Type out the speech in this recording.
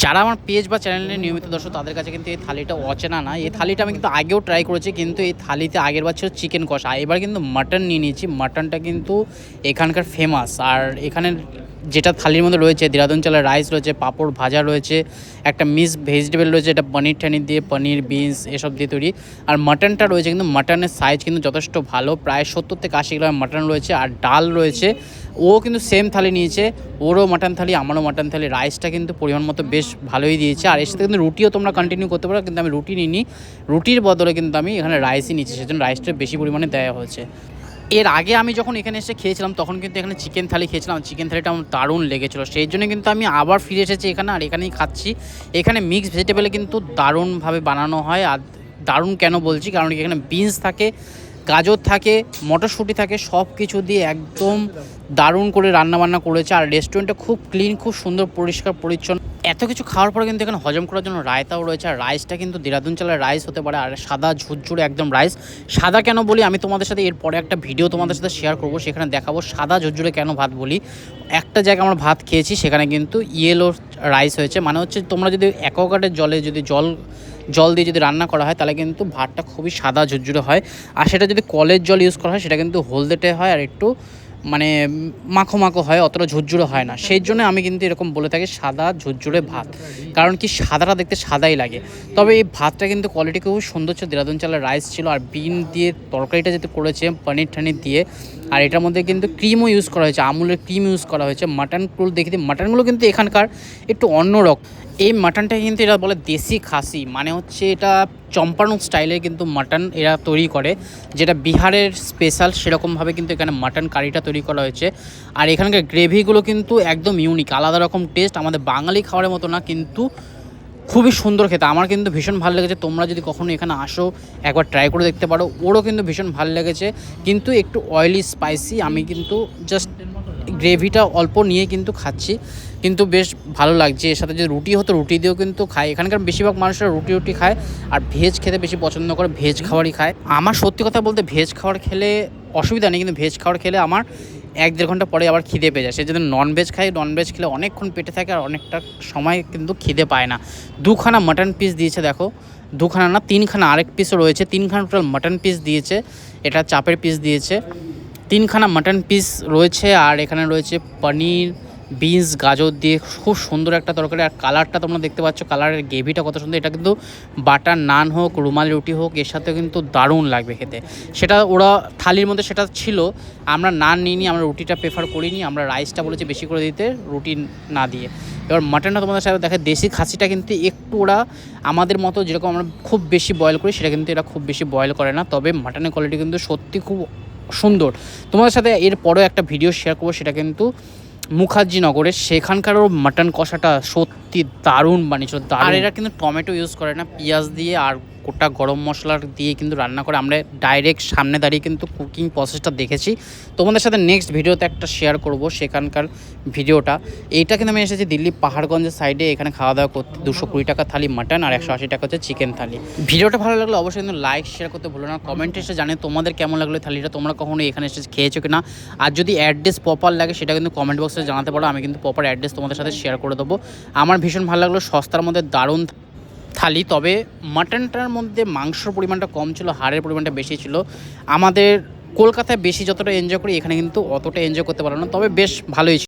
যারা আমার পেজ বা চ্যানেলে নিয়মিত দর্শক তাদের কাছে কিন্তু এই থালিটা অচেনা না। এই থালিটা আমি কিন্তু আগেও ট্রাই করেছি, কিন্তু এই থালিতে আগেরবার ছিল চিকেন কষা, এবার কিন্তু মাটন নিয়ে নিয়েছি। মাটনটা কিন্তু এখানকার ফেমাস। আর এখানের যেটা থালির মধ্যে রয়েছে দেরাদুন চালের রাইস রয়েছে, পাঁপড় ভাজা রয়েছে, একটা মিক্স ভেজিটেবল রয়েছে, এটা পনির ঠানির দিয়ে, পনির বিনস এসব দিয়ে তৈরি। আর মাটনটা রয়েছে কিন্তু মাটনের সাইজ কিন্তু যথেষ্ট ভালো, প্রায় 70 থেকে 80 গ্রাম মাটন রয়েছে। আর ডাল রয়েছে, ও কিন্তু সেম থালি নিয়েছে, ওরও মাটন থালি আমারও মাটন থালি। রাইসটা কিন্তু পরিমাণ মতো বেশ ভালোই দিয়েছে। আর এর সাথে কিন্তু রুটিও তোমরা কন্টিনিউ করতে পারো, কিন্তু আমি রুটি নিইনি, রুটির বদলে কিন্তু আমি এখানে রাইসই নিচ্ছি, সেজন্য রাইসটা বেশি পরিমাণে দেওয়া হয়েছে। এর আগে আমি যখন এখানে এসে খেয়েছিলাম তখন কিন্তু এখানে চিকেন থালি খেয়েছিলাম, চিকেন থালিটা আমার দারুণ লেগেছিলো, সেই জন্য কিন্তু আমি আবার ফিরে এসেছি এখানে আর এখানেই খাচ্ছি। এখানে মিক্স ভেজিটেবলে কিন্তু দারুণভাবে বানানো হয়। আর দারুণ কেন বলছি, কারণ এখানে বিনস থাকে, গাজর থাকে, মটরশুঁটি থাকে, সব কিছু দিয়ে একদম দারুণ করে রান্নাবান্না করেছে। আর রেস্টুরেন্টটা খুব ক্লিন, খুব সুন্দর, পরিষ্কার পরিচ্ছন্ন। এত কিছু খাওয়ার পরে কিন্তু এখানে হজম করার জন্য রায়তাও রয়েছে। আর রাইসটা কিন্তু দেরাদুন চালের রাইস হতে পারে, আর সাদা ঝুরঝুরে একদম রাইস। সাদা কেন বলি আমি তোমাদের সাথে এরপরে একটা ভিডিও তোমাদের সাথে শেয়ার করবো, সেখানে দেখাবো সাদা ঝুরঝুরে কেন ভাত বলি। একটা জায়গায় আমরা ভাত খেয়েছি, সেখানে কিন্তু ইয়েলো রাইস হয়েছে, মানে হচ্ছে তোমরা যদি অ্যাকোয়াগার্ডের জলে যদি জল দিয়ে যদি রান্না করা হয় তাহলে কিন্তু ভাতটা খুবই সাদা ঝুরঝুরে হয়। আর সেটা যদি কলের জল ইউজ করা হয় সেটা কিন্তু হলদেটে হয়, আর একটু মানে মাখো মাখো হয়, অতটা ঝুরঝুরে হয় না। সেই জন্য আমি কিন্তু এরকম বলে থাকি সাদা ঝুরঝুরে ভাত, কারণ কি সাদাটা দেখতে সাদাই লাগে। তবে এই ভাতটা কিন্তু কোয়ালিটি খুব সুন্দর ছিল, দেরাদুন চালের রাইস ছিল। আর বিন দিয়ে তরকারিটা যেতে করেছে পনির ঠানির দিয়ে, আর এটার মধ্যে কিন্তু ক্রিমও ইউজ করা হয়েছে, আমুলের ক্রিম ইউজ করা হয়েছে। মাটনগুলো দেখি, মাটনগুলো কিন্তু এখানকার একটু অন্যরকম। এই মাটনটা কিন্তু এরা বলে দেশি খাসি, মানে হচ্ছে এটা চম্পারণ স্টাইলে কিন্তু মাটন এরা তৈরি করে, যেটা বিহারের স্পেশাল, সেরকমভাবে কিন্তু এখানে মাটন কারিটা তৈরি করা হয়েছে। আর এখানকার গ্রেভিগুলো কিন্তু একদম ইউনিক, আলাদা রকম টেস্ট, আমাদের বাঙালি খাবারের মতো না, কিন্তু খুবই সুন্দর খেতে। আমার কিন্তু ভীষণ ভালো লেগেছে, তোমরা যদি কখনো এখানে আসো একবার ট্রাই করে দেখতে পারো। ওরও কিন্তু ভীষণ ভালো লেগেছে, কিন্তু একটু অয়েলি স্পাইসি। আমি কিন্তু জাস্ট গ্রেভিটা অল্প নিয়ে কিন্তু খাচ্ছি, কিন্তু বেশ ভালো লাগছে। এর সাথে যদি রুটি হতো রুটি দিয়েও কিন্তু খায়, এখানকার বেশিরভাগ মানুষরা রুটি খায় আর ভেজ খেতে বেশি পছন্দ করে, ভেজ খাবারই খায়। আমার সত্যি কথা বলতে ভেজ খাবার খেলে অসুবিধা নেই, কিন্তু ভেজ খাবার খেলে আমার 1-1.5 ঘন্টা পরে আবার খিদে পেয়ে যায়। সেই জন্য ননভেজ খাই, ননভেজ খেলে অনেকক্ষণ পেটে থাকে আর অনেকটা সময় কিন্তু খিদে পায় না। 2খানা মাটন পিস দিয়েছে, দেখো 2খানা না 3খানা, আরেক পিসও রয়েছে, 3খানা টোটাল মাটন পিস দিয়েছে। এটা চাপের পিস দিয়েছে, 3খানা মাটন পিস রয়েছে। আর এখানে রয়েছে পনির, বিনস, গাজর দিয়ে খুব সুন্দর একটা তরকারি। আর কালারটা তোমরা দেখতে পাচ্ছ, কালারের গ্রেভিটা কত সুন্দর। এটা কিন্তু বাটার নান হোক, রুমালি রুটি হোক, এর সাথে কিন্তু দারুণ লাগবে খেতে। সেটা ওরা থালির মধ্যে সেটা ছিল, আমরা নান নিইনি, আমরা রুটিটা প্রেফার করিনি, আমরা রাইসটা বলেছি বেশি করে দিতে, রুটি না দিয়ে। এবার মাটনটা তোমাদের সাথে দেখে, দেশি খাসিটা কিন্তু একটু ওরা আমাদের মতো যেরকম আমরা খুব বেশি বয়েল করি, সেটা কিন্তু এরা খুব বেশি বয়েল করে না। তবে মাটনের কোয়ালিটি কিন্তু সত্যি খুব সুন্দর। তোমাদের সাথে এর পরেও একটা ভিডিও শেয়ার করবো, সেটা কিন্তু মুখার্জিনগরের, সেখানকারও মাটন কষাটা সত্যি দারুণ বানিয়েছিল। আর এরা কিন্তু টমেটো ইউজ করে না, পেঁয়াজ দিয়ে আর গোটা গরম মশলা দিয়ে কিন্তু রান্না করে। আমরা ডাইরেক্ট সামনে দাঁড়িয়ে কিন্তু কুকিং প্রসেসটা দেখেছি। তোমাদের সাথে নেক্সট ভিডিওতে একটা শেয়ার করব সেখানকার ভিডিওটা। এইটা কিন্তু আমি এসেছি দিল্লি পাহাড়গঞ্জের সাইডে, এখানে খাওয়া দাওয়া করতে। 220 টাকা থালি মাটন আর 180 টাকা হচ্ছে চিকেন থালি। ভিডিওটা ভালো লাগলে অবশ্যই কিন্তু লাইক শেয়ার করতে ভুলো না। কমেন্টে এসে জানে তোমাদের কেমন লাগলো থালিটা, তোমরা কখনো এখানে এসে খেয়েছো কিনা। আর যদি অ্যাড্রেস প্রপার লাগে সেটা কিন্তু কমেন্ট বক্সে জানাতে পারো, আমি কিন্তু প্রপার অ্যাড্রেস তোমাদের সাথে শেয়ার করে দেবো। আমার ভীষণ ভালো লাগলো, সস্তার মধ্যে দারুণ থালি। তবে মাটনটার মধ্যে মাংসর পরিমাণটা কম ছিল, হাড়ের পরিমাণটা বেশি ছিল। আমাদের কলকাতায় বেশি যতটা এনজয় করি এখানে কিন্তু অতটা এনজয় করতে পারো না, তবে বেশ ভালোই ছিল।